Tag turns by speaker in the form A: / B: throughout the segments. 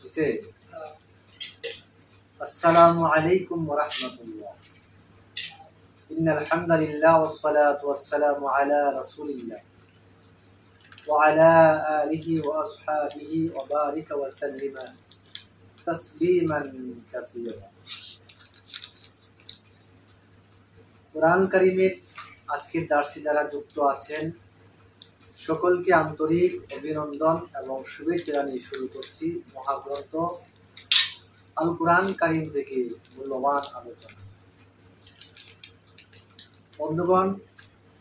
A: इसे अस्सलामु अलैकुम व रहमतुल्लाह इन्नल हम्दुलिल्लाह वस्सलातु वस्सलामु अला रसूलिल्लाह व अला आलिहि व अस्हाबिहि व बारिक व सल्लिम तस्लीमान कासीरा। कुरान करीमेर आजकेर दार्से যারা যুক্ত আছেন সকলকে আন্তরিক অভিনন্দন এবং শুভেচ্ছা জানিয়ে শুরু করছি মহাগ্রন্থ আল কুরআন কারীম থেকে মূল্যবান আলোচনা। বন্ধুগণ,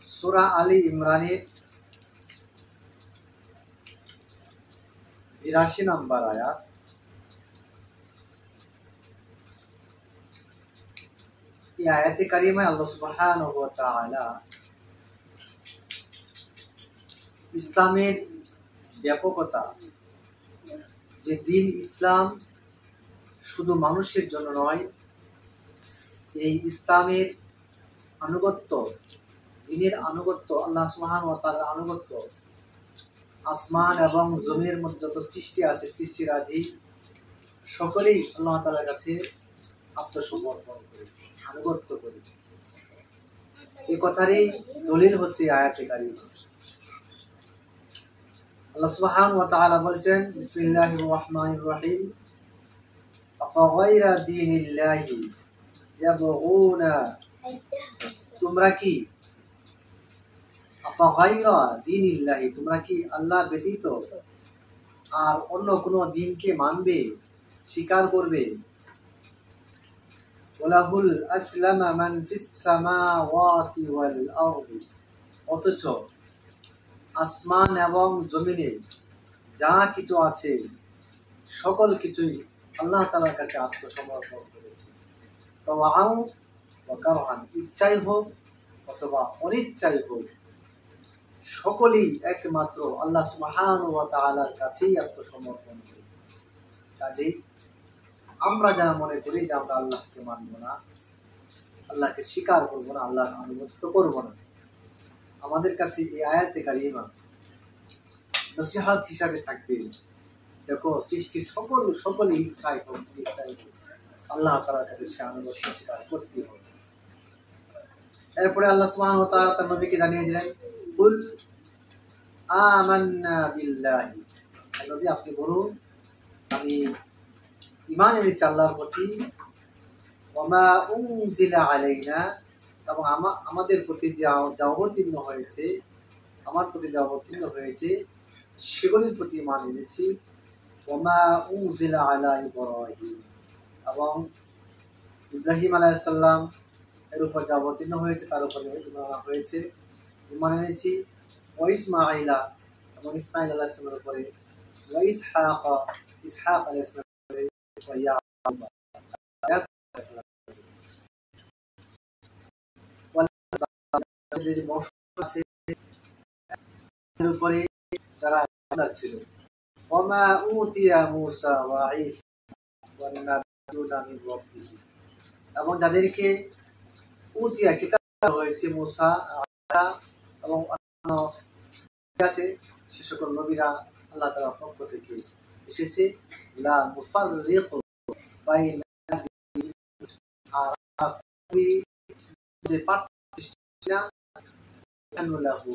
A: সূরা আলী ইমরানের ৮২ নম্বর আয়াত। এই আয়াতে কারিমায় আল্লাহ সুবহানাহু ওয়া তাআলা ইসলামের ব্যাপকতা, যে দিন ইসলাম শুধু মানুষের জন্য নয়, এই ইসলামের আনুগত্য, দিনের আনুগত্য, আল্লাহ সুবহানাহু ওয়া তাআলার আনুগত্য আসমান এবং জমিনের মধ্যে যত সৃষ্টি আছে, সৃষ্টিরাজি সকলেই আল্লাহ তাআলার কাছে আত্মসমর্পণ করে, আনুগত্য করে। এই কথারই দলিল হচ্ছে আয়াতে কারিমা। আল্লাহ সুবহানাহু ওয়া তাআলা বলেছেন, বিসমিল্লাহির রহমানির রহিম, আফাগায়রা দীনিল্লাহি ইয়াবগুনা, তোমরা কি আফাগায়রা দীনিল্লাহি, তোমরা কি আল্লাহ ব্যতীত আর অন্য কোনো দিনকে মানবে, স্বীকার করবে? ওয়ালাহুল আসলামা মান ফিস সামাওয়াতি ওয়াল আরদি, অথচ আসমান এবং জমিনে যা কিছু আছে সকল কিছুই আল্লাহ তাআলার কাছে আত্মসমর্পণ করেছে। তাওয়াআন ওয়া কারহান, ইচ্ছাই হোক অথবা অনিচ্ছাই হোক, সকলেই একমাত্র আল্লাহ সুবহানাহু ওয়া তাআলার কাছেই আত্মসমর্পণ করে। কাজেই আমরা যারা মনে করি যে আমরা আল্লাহকে মানব না, আল্লাহকে স্বীকার করব না, আল্লাহর আনুগত্য করব না, আমাদের কাছে এই আয়াতে কারিমা নসিহত হিসাবে থাকবে। দেখো, সৃষ্টির সকলে ইচ্ছাই হোক ইচ্ছাই হোক, আল্লাহ তাআলার কাছে সে আনুগত্য স্বীকার করতে হবে। এরপরে আল্লাহ সুবহানাহু ওয়া তাআলা তার নবীকে জানিয়ে দিলেন, কুল আমান্না বিল্লাহি, নবী আপনি বলুন আমি ঈমান এনেছি আল্লাহর প্রতি, ওয়া মা উনজিলা আলাইনা, এবং আমাদের প্রতি যে অবতীর্ণ হয়েছে, আমার প্রতি যে অবতীর্ণ হয়েছে সেগুলির প্রতি ঈমান এনেছি। ওয়া মা উনজিলা আলা ইব্রাহিম, এবং ইব্রাহিম আলাইহিস সালাম এর উপর যে অবতীর্ণ হয়েছে তার উপরে ঈমান হয়েছে, ঈমান এনেছি। ওয়া ইসমাঈলা, এবং ইসমাঈল আলাইহিস সালামের উপরে, ওয়া ইসহাক আলাইহিস সালামের উপরে, ওয়া ইয়াকুব উপরে যারা ছিল। ওমা উতিয়া মূসা ওয়া ঈসা ওয়ান নাবিয়্যুনা মিন রাব্বিহি, এবং যাদেরকে উতিয়া কিতাব হয়েছে, মূসা, ঈসা এবং অন্যান্য আছে সে সকল নবীরা আল্লাহ তাআলার পক্ষ থেকে এসেছে। লা মুফাররিকু বাইনা, আর যে পার্থক্য আনুলাহু,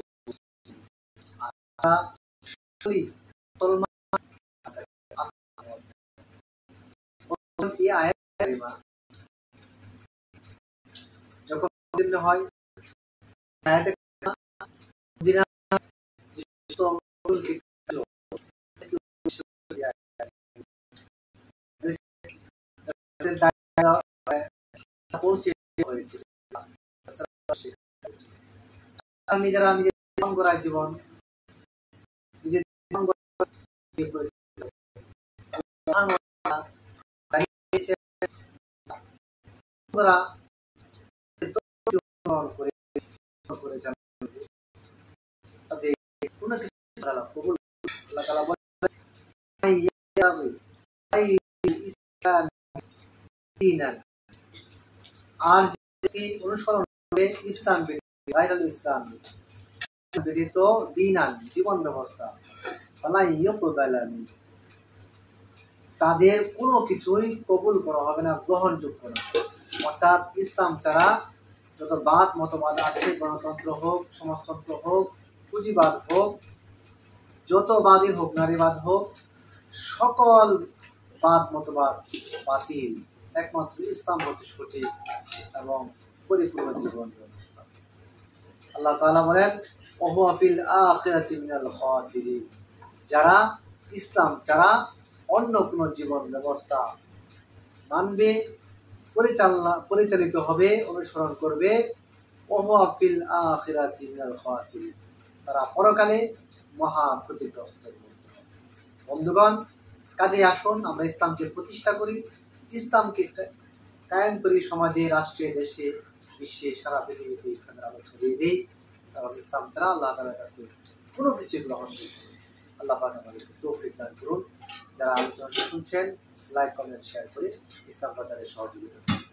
A: যখন হয় নিজেরা নিজের করার জীবন নিজের আর যদি অনুসরণ করে ইসলাম ব্যতীত দিনান জীবন ব্যবস্থা, ফালা ইউকবালা মিনহু, তাদের কোনো কিছুই কবুল করা হবে না, গ্রহণযোগ্য না। অর্থাৎ ইসলাম ছাড়া যত বাদ মতবাদ আছে, গণতন্ত্র হোক, সমাজতন্ত্র হোক, পুঁজিবাদ হোক, যত বাদী হোক, নারীবাদ হোক, সকল বাদ মতবাদ বাতিল। একমাত্র ইসলাম হচ্ছে সঠিক এবং পরিপূর্ণ জীবন ব্যবস্থা। আল্লাহ তাআলা বলেন ওয়া ফিল আখিরাতি মিনাল খাসিরিন, যারা ইসলাম ছাড়া অন্য কোনো জীবন ব্যবস্থা মানবে, পরিচালিত হবে, অনুসরণ করবে, ওয়া ফিল আখিরাতি মিনাল খাসিরিন, তারা পরকালে মহা ক্ষতিগ্রস্ত। বন্ধুগণ, কাজে আসুন আমরা ইসলামকে প্রতিষ্ঠা করি, ইসলামকে কায়েম করি, সমাজে, রাষ্ট্রে, দেশে, বিশ্বে, সারা পৃথিবীতে ইসলামের আলো ছড়িয়ে দিই। কারণ ইসলাম ছাড়া আল্লাহ তাআলার কাছে কোনো কিছু গ্রহণযোগ্য নয়। আল্লাহ পাক আমাদেরকে তৌফিক দান করুন। যারা আলোচনাটি শুনছেন, লাইক, কমেন্ট, শেয়ার করে ইসলাম প্রচারে সহযোগিতা করুন।